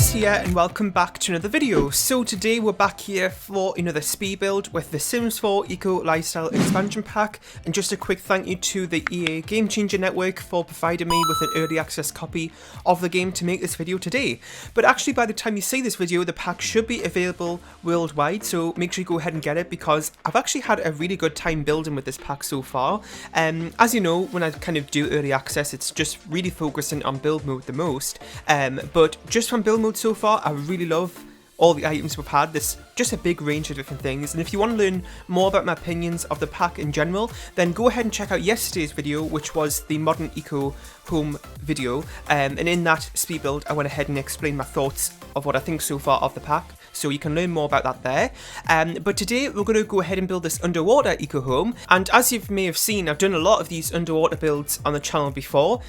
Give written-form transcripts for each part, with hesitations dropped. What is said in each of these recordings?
Chris here and welcome back to another video. So today we're back here for another speed build with the Sims 4 Eco Lifestyle expansion pack, and just a quick thank you to the EA Game Changer Network for providing me with an early access copy of the game to make this video today. But actually by the time you see this video the pack should be available worldwide, so make sure you go ahead and get it because I've actually had a really good time building with this pack so far. As you know, when I kind of do early access it's just really focusing on build mode the most, but just from build mode so far I really love all the items we've had. There's just a big range of different things, and if you want to learn more about my opinions of the pack in general, then go ahead and check out yesterday's video, which was the Modern Eco Home video, and in that speed build I went ahead and explained my thoughts of what I think so far of the pack, so you can learn more about that there. But today we're going to go ahead and build this underwater eco home, and as you may have seen I've done a lot of these underwater builds on the channel before,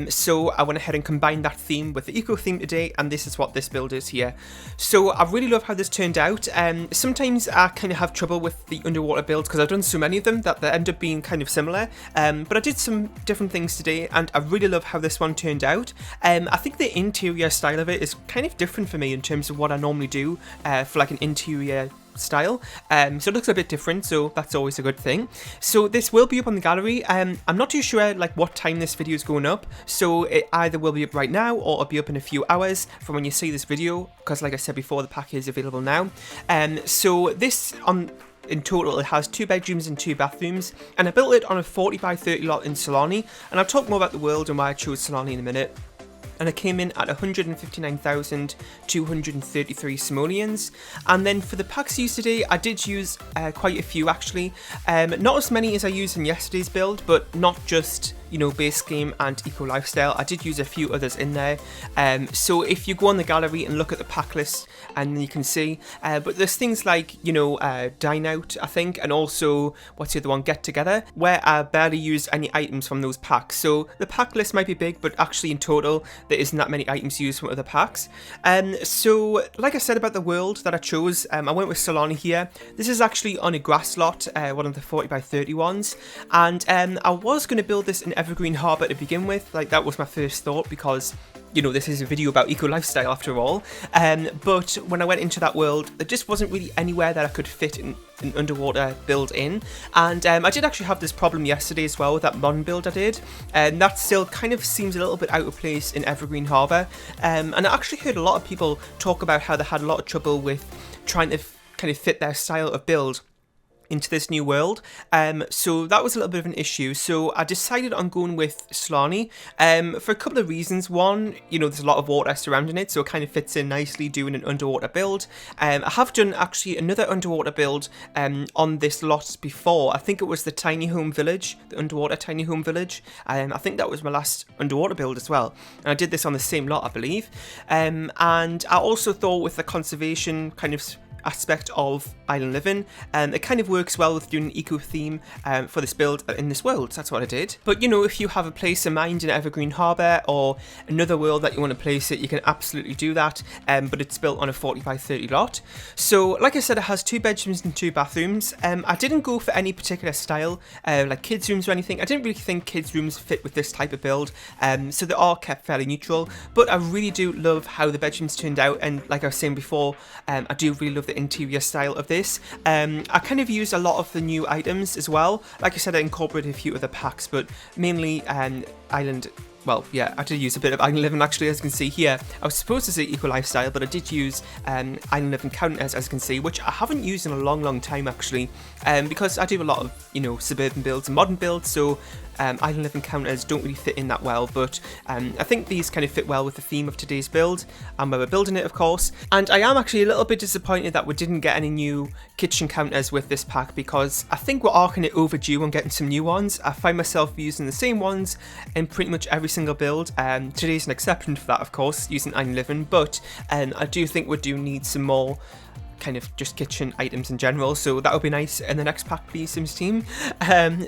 so I went ahead and combined that theme with the eco theme today, and this is what this build is here. So I really love how this turned out. Sometimes I kind of have trouble with the underwater builds because I've done so many of them that they end up being kind of similar, but I did some different things today and I really love how this one turned out. I think the interior style of it is kind of different for me in terms of what I normally do for like an interior style, so it looks a bit different, so that's always a good thing. So this will be up on the gallery. I'm not too sure like what time this video is going up, so it either will be up right now or it'll be up in a few hours from when you see this video, because like I said before the pack is available now. So this in total it has 2 bedrooms and 2 bathrooms, and I built it on a 40 by 30 lot in Sony, and I'll talk more about the world and why I chose Sony in a minute. And it came in at 159,233 simoleons. And then for the packs used today, I did use quite a few actually. Not as many as I used in yesterday's build, but not just, you know, base game and eco lifestyle. I did use a few others in there. So if you go on the gallery and look at the pack list, and you can see, but there's things like, you know, Dine Out, I think, and also, what's the other one, Get Together, where I barely used any items from those packs. So the pack list might be big, but actually in total, there isn't that many items used from other packs. So, like I said about the world that I chose, I went with Solani here. This is actually on a grass lot, one of the 40 by 30 ones, and I was going to build this in Evergreen Harbour to begin with. Like, that was my first thought because, you know, this is a video about eco lifestyle after all, but when I went into that world there just wasn't really anywhere that I could fit an underwater build in, and I did actually have this problem yesterday as well with that modern build I did, and that still kind of seems a little bit out of place in Evergreen Harbour, and I actually heard a lot of people talk about how they had a lot of trouble with trying to kind of fit their style of build into this new world, so that was a little bit of an issue. So I decided on going with Solani for a couple of reasons. One, you know, there's a lot of water surrounding it, so it kind of fits in nicely doing an underwater build. I have done actually another underwater build on this lot before. I think it was the tiny home village, the underwater tiny home village. I think that was my last underwater build as well, and I did this on the same lot I believe, and I also thought with the conservation kind of aspect of island living, it kind of works well with doing an eco theme for this build in this world. So that's what I did. But you know, if you have a place in mind in Evergreen Harbour or another world that you want to place it, you can absolutely do that, but it's built on a 40 by 30 lot. So like I said, it has 2 bedrooms and 2 bathrooms. I didn't go for any particular style, like kids rooms or anything. I didn't really think kids rooms fit with this type of build, so they are kept fairly neutral, but I really do love how the bedrooms turned out, and like I was saying before, I do really love the interior style of this. I kind of used a lot of the new items as well. Like I said, I incorporated a few other packs, but mainly island. Well, yeah, I did use a bit of Island Living actually, as you can see here. I was supposed to say Eco Lifestyle, but I did use Island Living counters, as you can see, which I haven't used in a long time actually, because I do a lot of, you know, suburban builds and modern builds, so Island Living counters don't really fit in that well, but I think these kind of fit well with the theme of today's build and where we're building it, of course. And I am actually a little bit disappointed that we didn't get any new kitchen counters with this pack, because I think we are kind of overdue on getting some new ones. I find myself using the same ones in pretty much every single build. Today's an exception for that, of course, using Island Living, but I do think we do need some more kind of just kitchen items in general, so that would be nice in the next pack, please, Sims team.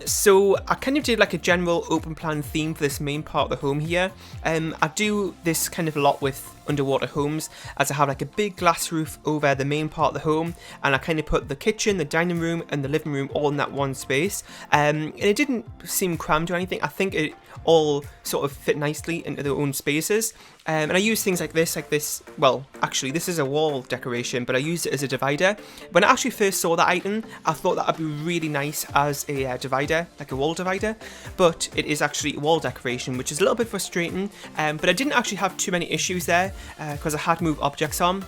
So I kind of did like a general open plan theme for this main part of the home here. I do this kind of a lot with underwater homes, as I have like a big glass roof over the main part of the home, and I kind of put the kitchen, the dining room and the living room all in that one space, and it didn't seem crammed or anything. I think it all sort of fit nicely into their own spaces. And I use things like this, well, actually this is a wall decoration, but I used it as a divider. When I actually first saw that item, I thought that would be really nice as a divider, like a wall divider, but it is actually a wall decoration, which is a little bit frustrating, but I didn't actually have too many issues there, because I had moved objects on.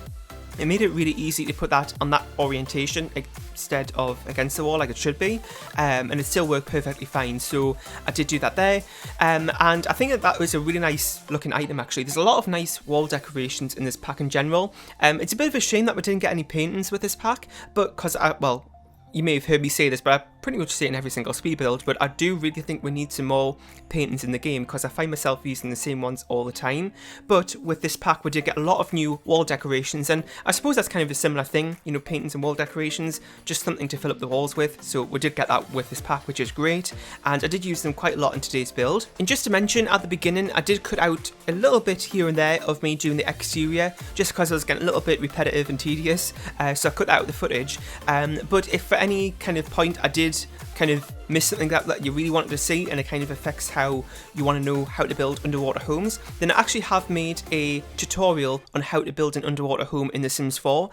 It made it really easy to put that on that orientation instead of against the wall like it should be, and it still worked perfectly fine, so I did do that there, and I think that was a really nice looking item actually. There's a lot of nice wall decorations in this pack in general. It's a bit of a shame that we didn't get any paintings with this pack, but because well, you may have heard me say this, but I pretty much say it in every single speed build, but I do really think we need some more paintings in the game, because I find myself using the same ones all the time. But with this pack we did get a lot of new wall decorations, and I suppose that's kind of a similar thing, you know, paintings and wall decorations, just something to fill up the walls with, so we did get that with this pack, which is great, and I did use them quite a lot in today's build. And just to mention, at the beginning I did cut out a little bit here and there of me doing the exterior, just because I was getting a little bit repetitive and tedious, so I cut out the footage, but if for any kind of point I did kind of miss something that you really wanted to see and it kind of affects how you want to know how to build underwater homes, then I actually have made a tutorial on how to build an underwater home in The Sims 4,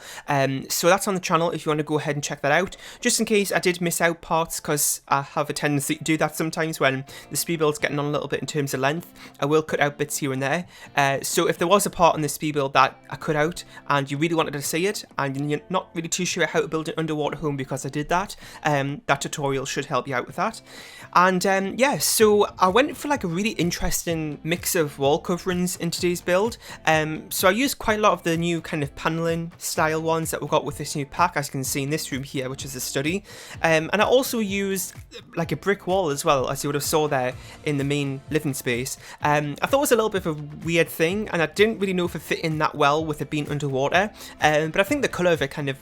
so that's on the channel if you want to go ahead and check that out, just in case I did miss out parts, because I have a tendency to do that sometimes when the speed build's getting on a little bit in terms of length. I will cut out bits here and there, so if there was a part on the speed build that I cut out and you really wanted to see it and you're not really too sure how to build an underwater home because I did that, that tutorial should help you out with that. And yeah, so I went for like a really interesting mix of wall coverings in today's build. So I used quite a lot of the new kind of paneling style ones that we got with this new pack, as you can see in this room here, which is a study. And I also used like a brick wall as well, as you would have saw there in the main living space. I thought it was a little bit of a weird thing, and I didn't really know if it fit in that well with it being underwater, but I think the colour of it kind of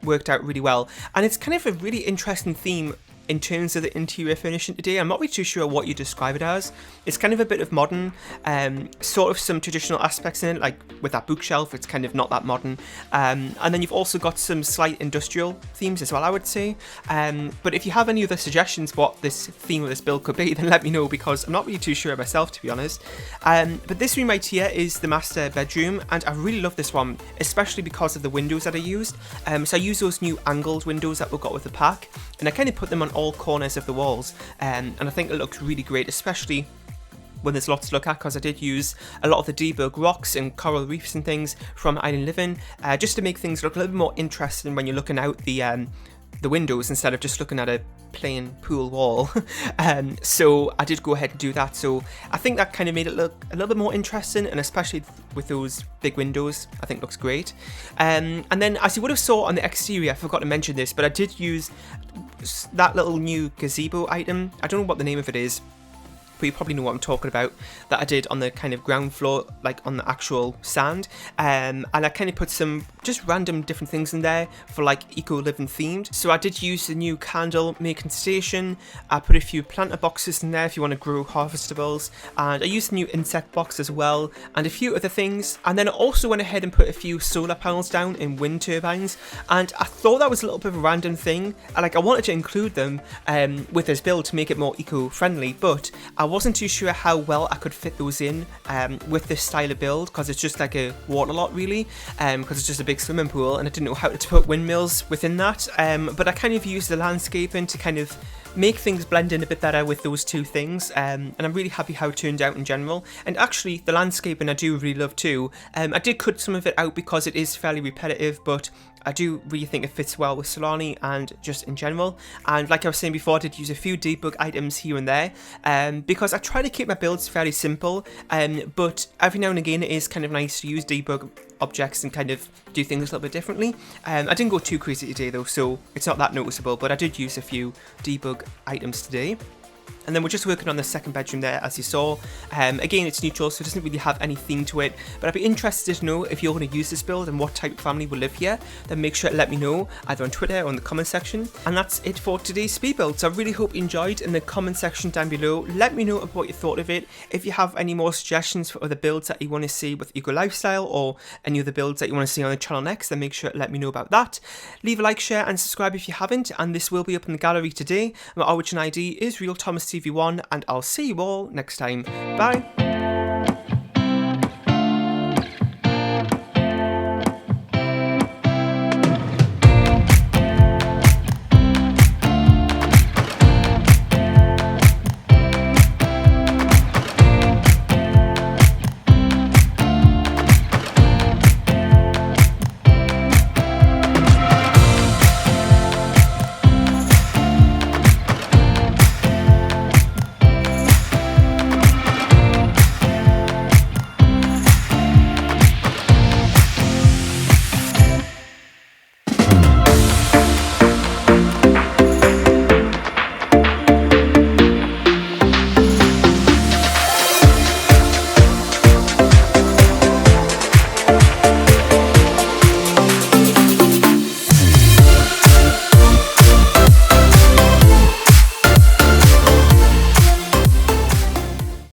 worked out really well, and it's kind of a really interesting theme in terms of the interior finishing today. I'm not really too sure what you describe it as. It's kind of a bit of modern, sort of some traditional aspects in it, like with that bookshelf, it's kind of not that modern. And then you've also got some slight industrial themes as well, I would say. But if you have any other suggestions what this theme of this build could be, then let me know, because I'm not really too sure myself, to be honest. But this room right here is the master bedroom, and I really love this one, especially because of the windows that I used. So I used those new angled windows that we got with the pack, and I kind of put them on all corners of the walls, and I think it looks really great, especially when there's lots to look at, because I did use a lot of the debug rocks and coral reefs and things from Island Living, just to make things look a little bit more interesting when you're looking out the windows instead of just looking at a plain pool wall. So I did go ahead and do that, so I think that kind of made it look a little bit more interesting, and especially with those big windows, I think looks great. And then, as you would have saw on the exterior, I forgot to mention this, but I did use that little new gazebo item. I don't know what the name of it is, but you probably know what I'm talking about, that I did on the kind of ground floor, like on the actual sand, and I kind of put some just random different things in there for like eco-living themed. So I did use the new candle making station, I put a few planter boxes in there if you want to grow harvestables, and I used the new insect box as well, and a few other things. And then I also went ahead and put a few solar panels down in wind turbines, and I thought that was a little bit of a random thing, I wanted to include them with this build to make it more eco-friendly, but I wasn't too sure how well I could fit those in with this style of build, because it's just like a water lot really, because it's just a big swimming pool, and I didn't know how to put windmills within that, but I kind of used the landscaping to kind of make things blend in a bit better with those two things, and I'm really happy how it turned out in general. And actually the landscaping I do really love too. I did cut some of it out because it is fairly repetitive, but I do really think it fits well with Sony and just in general. And like I was saying before, I did use a few debug items here and there, because I try to keep my builds fairly simple, but every now and again it is kind of nice to use debug objects and kind of do things a little bit differently. I didn't go too crazy today though, so it's not that noticeable, but I did use a few debug items today. And then we're just working on the second bedroom there, as you saw. Again, it's neutral, so it doesn't really have any theme to it, but I'd be interested to know if you're going to use this build and what type of family will live here. Then make sure to let me know either on Twitter or in the comment section. And that's it for today's speed build. So I really hope you enjoyed. In the comment section down below, let me know what you thought of it. If you have any more suggestions for other builds that you want to see with Eco Lifestyle, or any other builds that you want to see on the channel next, then make sure to let me know about that. Leave a like, share and subscribe if you haven't, and this will be up in the gallery today. My origin ID is RealThomasTV1, and I'll see you all next time. Bye!